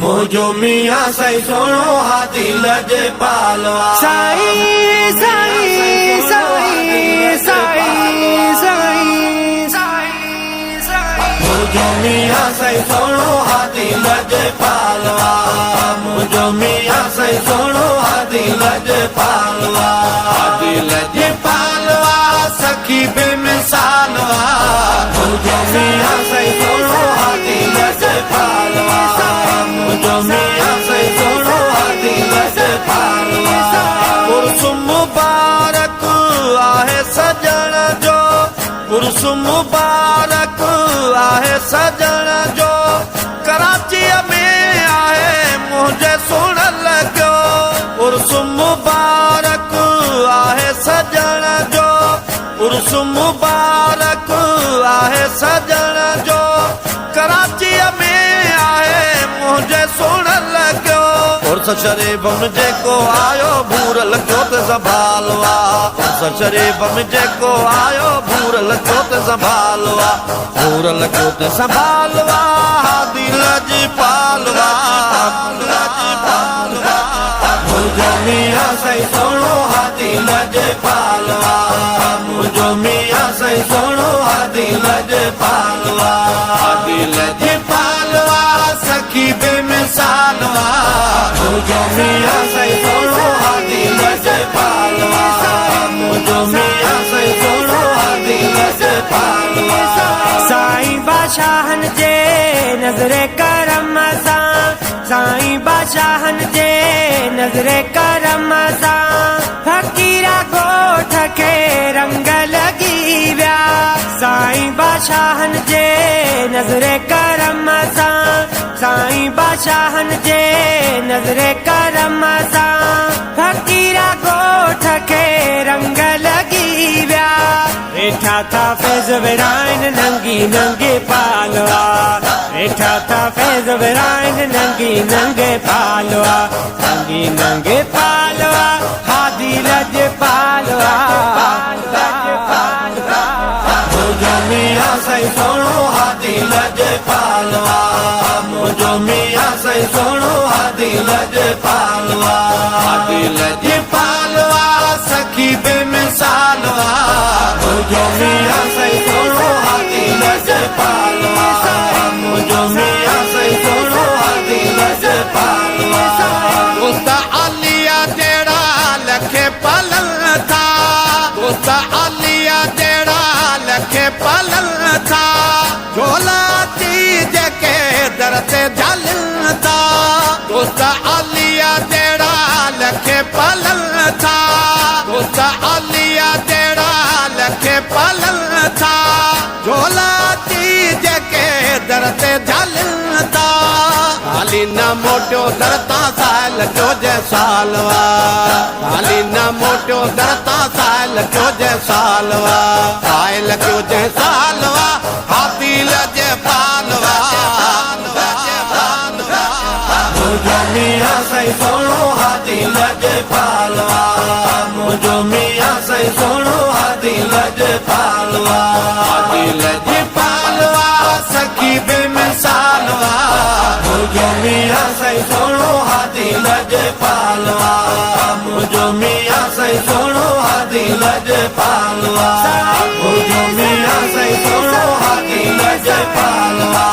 मुझो मियाँ सही सोनो हाथी लजे पालवा साईं साईं साईं साईं साईं साईं मुझो मियाँ सही सोनो हाथी लजे पालवा मुझो मियाँ सही सोनो हाथी लजे पालवा हाथी लजे पालवा सखी बेमिसालवा मुझो मियाँ सही सोनो हाथी लजे पालवा मुझो मियाँ सही सोनो हाथी लजे पालवा उर्स मुबारक आहे सजण जो उर्स मुबारक आहे सजण जो कराची में आहे मुझे सुन लॻो उर्स मुबारक आहे सजण जो उर्स मुबारक आहे सजण जो कराची में आहे मुझे सुन लॻो उर्स शरीफ में जेको आयो भूर लॻो त संभालवा उर्स शरीफ में जेको आयो भूर लॻो त संभालवा भूर लॻो त संभालवा दिल जी पालवा मुझो मियाँ सही सोनो हाथी लजे पालवा मुझो मियाँ सही सोनो हाथी लजे पालवा हाथी लजे पालवा सखी बेमिसालवा मुझो मियाँ सही सोनो हाथी लजे पालवा मुझो मियाँ सही सोनो हाथी लजे पालवा साईं बादशाहन जे नज़रे करम सां साईं बादशाहन जे नज़रे करम सां फ़कीरा ॻोठ खे रंग लॻी विया साईं बादशाहन जे नज़रे करम सां साईं बादशाहन जे नज़रे करम सां फ़कीरा ॻोठ खे रंग लॻी विया वेठा था फैज़ विराइन नंगी नंगे पालवा वेठा था फैज़ विराइन नंगी नंगे पालवा नंगी नंगे पालवा हादी लजे पालवा मुझो मियाँ सही सोनो हाथी लजे पालवा मुझो मियाँ सही सोनो हाथी लजे पालवा हाथी लजे पालवा सखी बेमिसालवा मुझो मियाँ सही सोनो हाथी लजे पालवा मुझो मियाँ सही सोनो हाथी लजे पालवा उस्ता आलिया तेरा लखे पलन था उस्ता आलिया तेरा लखे पलन था झोला तीज के दर से जलन था उस्ता आलिया तेरा लखे पलन था उस्ता आलिया तेरा लखे पलन था झोला तीज के दर से जलन था हाली न मोटो दरता साल जो जे सालवा हाली न मोटो दरता साल जो जे सालवा साल जो जे सालवा हाथी लजे पालवा मुझो मियाँ सही सोनो हाथी लजे पालवा मुझो मियाँ सही सोनो हाथी लजे पालवा हाथी लजे पालवा सखी बेमिसालवा मुझो मियाँ सही सोनो हाथी लजे पालवा मुझो मियाँ सही सोनो हाथी लजे पालवा मुझो मियाँ सही सोनो हाथी लजे पालवा